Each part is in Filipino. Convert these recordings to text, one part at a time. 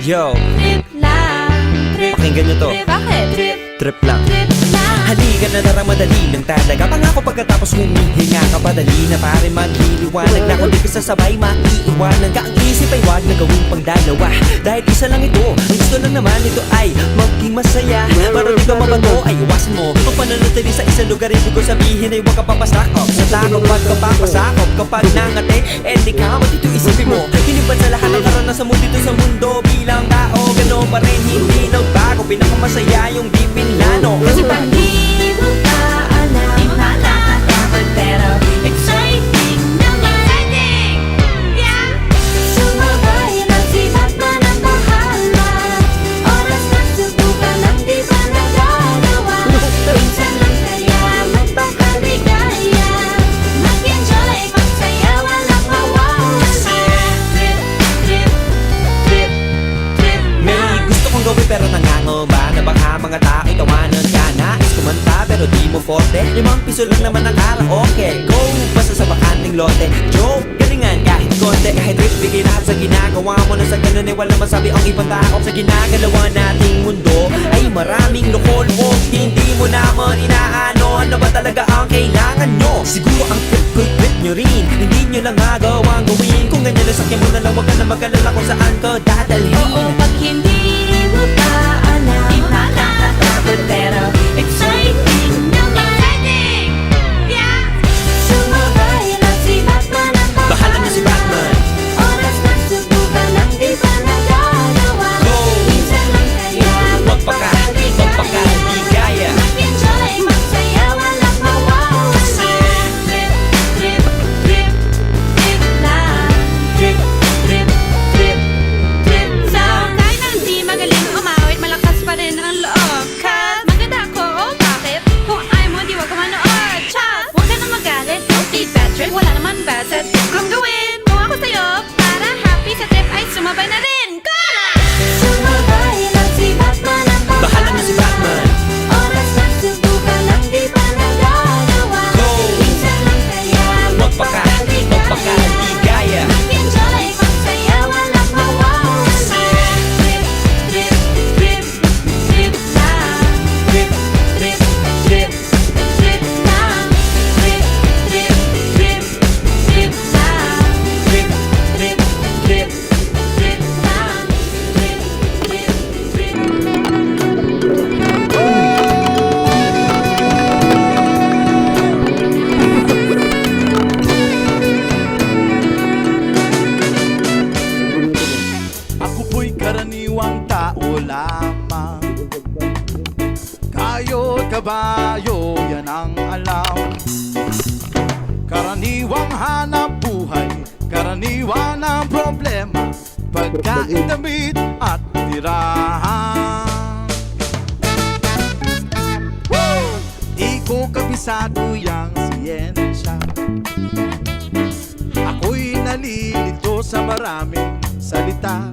Yo, Trip lang, trip. pakinggan nyo to. Bakit? Trip, Trip lang. trip lang. Halika na darang madali lang talaga. Pangako pagkatapos humihinga ka padali na pare magliliwanag na kung di ka sasabay maiiwanan ka. Ang isip ay wag na gawin pang dalawa dahil isa lang ito. Ang gusto lang naman ito ay maging masaya. Para di ka mabato ay iwasan mo ang pananatili sa isang lugar. Ibig ko sabihin ay huwag ka papasakop sa takot pag ka papasakop. Kapag nangate, di ka matito isipin mo. Hinipan sa lahat ng karanasan mo dito sa mundo. Bilang tao, gano'n pa rin hindi nagbago. Pinakamasaya yung di pinlano. Kasi pag di mo pa alam, nakakatakot pero exciting naman. Exciting! Yeah! Sumabay lang si Batman ang bahala. Oras na subukan ang di pa nagagawa. Minsan lang kaya magpakaligaya. Mag-enjoy, magsaya, walang mawawala. Trip, trip, trip, trip May gusto kong gawin pero nangangamba na baka mga tao'y tawanan ka. Nais kumanta pero di mo forte. 5 piso lang naman ang karaoke. Go! Basta sa bakanting lote. Joke! Galingan kahit konti. Kahit trip, bigay lahat sa ginagawa mo. Na sa ganun ay wala masabi ang ibang tao. Sa ginagalawa nating mundo ay maraming loko-loko. Hindi mo naman inaano. Ano ba talaga ang kailangan nyo? Siguro ang trip ko'y trip nyo rin. Hindi nyo lang agawang gawin. Kung ganyan lang sakyan mo na lang, wag ka na mag-alala kung saan ka dadalhin. Oo, pag hindi mo pa alam, nakakatakot pero exciting naman. Exciting! Yeah! Sumabay lang si Batman ang Bahala na si Batman. Oras na subukan ang di pa nagagawa. Go! Minsan lang kaya Magpakaligaya. Mag-enjoy, magsaya, walang mawawala. Trip, trip, trip, trip lang. Trip, trip, trip, trip lang. Kahit na hindi magaling umawit, malakas pa rin ang loob. Kat, maganda ako, oh bakit? Kung ayaw mo, di wag ka manood. Chat, huwag ka na magalit, don't be bad trip. Wala naman bad sa trip kong gawin. Kung ako sa'yo, para happy sa trip ay sumabay na rin. Go! Sumabay lang si Batman ang Bahala na si Batman. Oras na subukan ang di pa nagagawa. Go! Minsan lang kaya Magpakaligaya. Mag-enjoy, magsaya, walang mawawala. Trip, trip, trip, trip lang. Trip, trip, trip. Trip lang. Trip, trip, trip, trip lang. Trip, trip, trip. Trip lang. Trip, trip, trip. Ako po'y karaniwang tao lamang. Kayo't kabayo, yan ang alam. Karaniwang hanap buhay, karaniwan ang problema. Pagkain, damit at tirahan. Woo! Di ko kabisado yang siyensya. Ako'y nalilito sa maraming salita.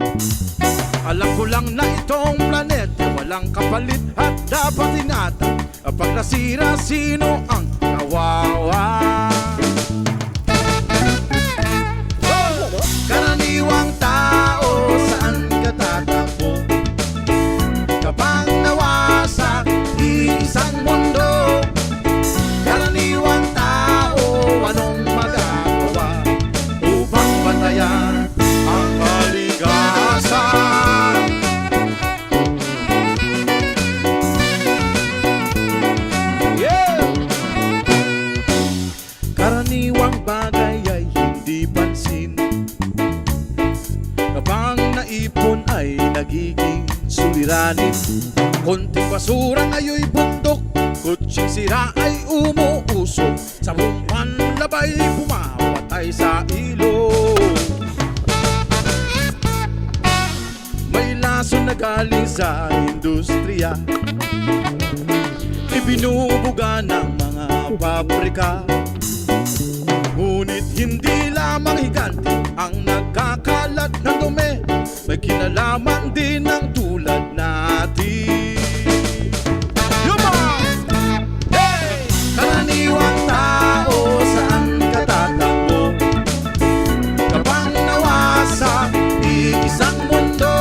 Alam ko lang na itong planeta walang kapalit at dapat ingatan. Pag nasira, sino ang kawawa? Oh! Karaniwang tao, saan ka tatakbo? Kapag nawasak isang mundo. Karaniwang tao, anong magagawa upang patayan ang kalikasan? Yeah! Karaniwang bagay ay hindi pansin. Kapag naipon ay nagiging suliranin. Konting basura ngayon'y bundok, kutsing sira ay umuusok. Sa buwan labay pumapatay sa ilog. May laso na galing sa industriya, ibinubuga ng mga pabrika. Ngunit hindi lamang higante ang nagkakalat ng dumi. May kinalaman din ang tulad natin. Yuma! Hey! Karaniwang tao, saan ka tatakbo? Kapag nawasak isang mundo.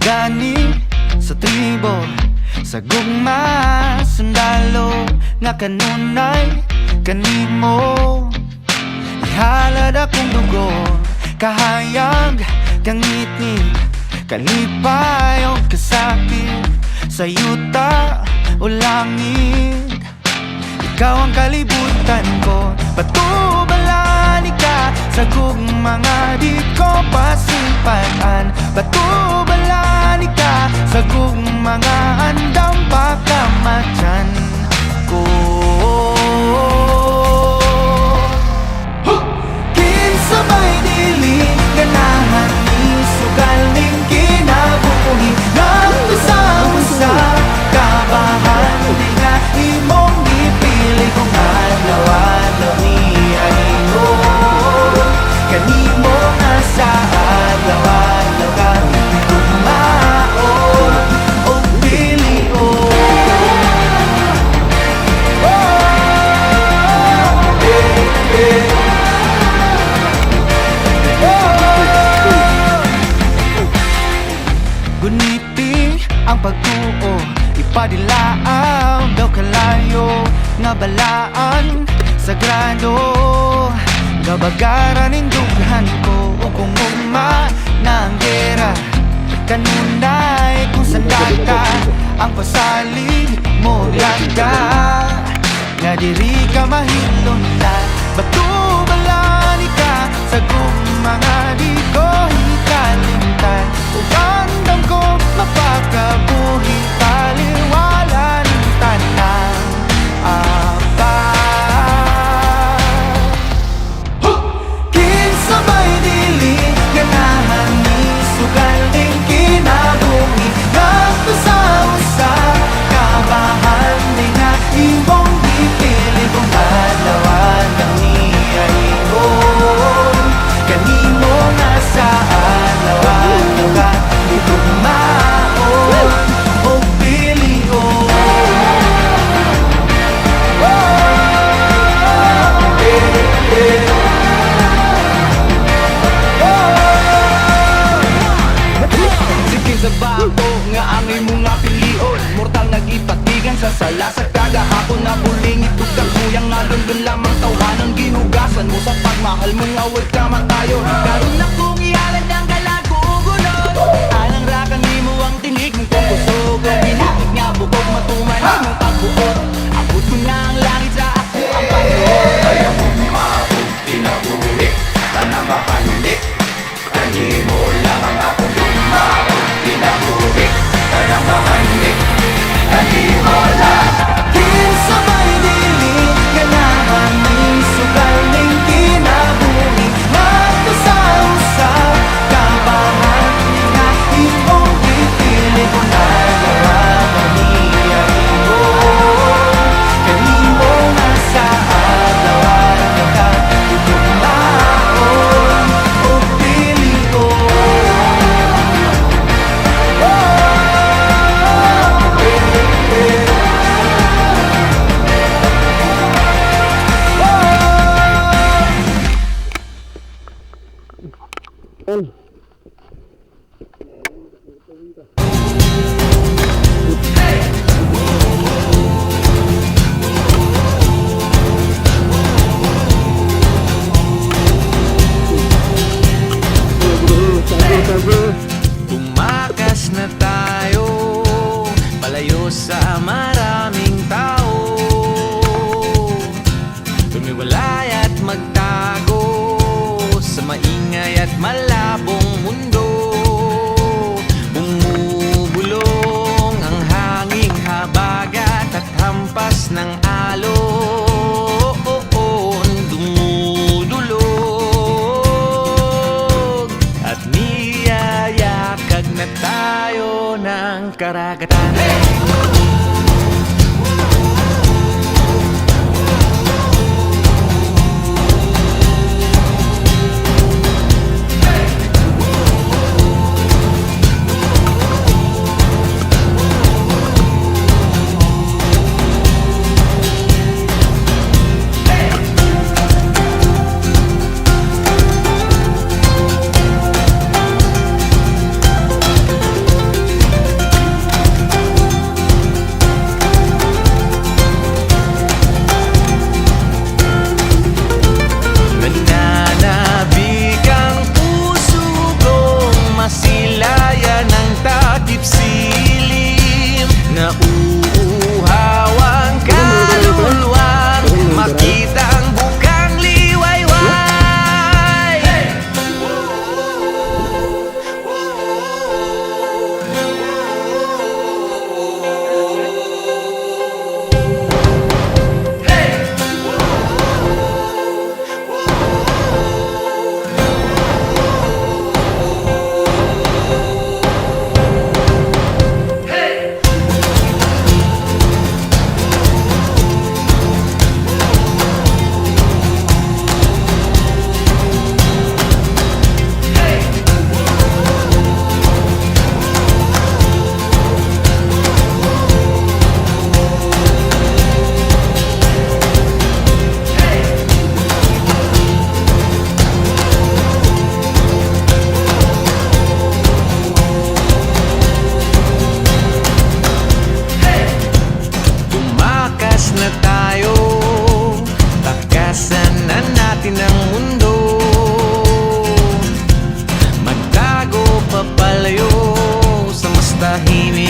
gani sa tribo, sa gugma, sundalo nga kanunay kanimo. Ihalad akong dugo, kahayag, kangitni, kalipay o kasakit, sa yuta o langit. Ikaw ang kalibutan ko, patubalani ka sa mga di ko pasimpaan. Patubalani ka sa mga andang pagkamatyan ko. Kinsabay dili ganahan ni sugal ning kinabuhi. Nagto sa usa kabahan di nga imong gipili kung adlaw-adlaw ni ayo. Kanimo nga sa adlaw-adlaw ka tumaon o pilion. Guniti ang pagtuo, ipadilaaw daw kalayo nga balaan sagrado. Gabagaran ning dughan ko o kung ugma na ang gera. Kanunay kung sandata ang pasalig mo lagda, nga diri ka mahilundan. Batubalani ka sa mga di ko hikalimtan. Ugandang ko mapakabuhi, taliwala ng tanang kinsabay dili ganahan ni sugal ning kinabuhi. Nagto sa usa kabahan di nga imong gipili kung adlaw-adlaw ni ayon. Kanimo nga sa adlaw-adlaw ka di tumaon o pilion. Sige sa bako nga ang imong nga pilion. Mortal nagipatigan sa sala sa kagahapon na buling itog kaguyang nga lundon lamang tawanan. Ginugasan mo sa pagmahal mo nga huwag ka matayon. Karoon na kong iyalan ng galagugulon. Alang rakan mo ang tinig mong kukusog. Binakit nga bukog matuman mong pagbuot. Abot mo na ang langit sa ako ang pagbuot. Ayaw mong maabot, tinabuhi, tanang mapandik. Kanimo lamang ako lumaot, tinabuhi, tanang mapandik. Kanimo lang. Kinsabay dili ganahan ni sugal ning kinabuhi. Nagto sa usa kabahan di nga imong gipili kung adlaw-adlaw ni ayon. Kanimo nga sa adlaw-adlaw ka tumaon o pilion. Tumakas na tayo, palayo sa maraming tao. Tumiwalay at magtago sa maingay at malabong mundo. Bumubulong ang hanging habagat at hampas ng alon. Dumudulog at niyayakag na tayo ng karagatan.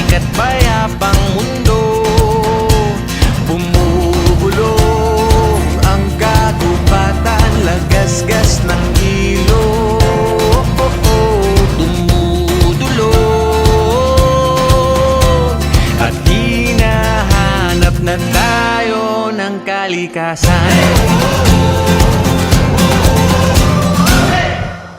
Pagkat mayabang mundo bumubulong ang kagubatan, lagasgas ng ilog, tumutulong at hinahanap na tayo ng kalikasan.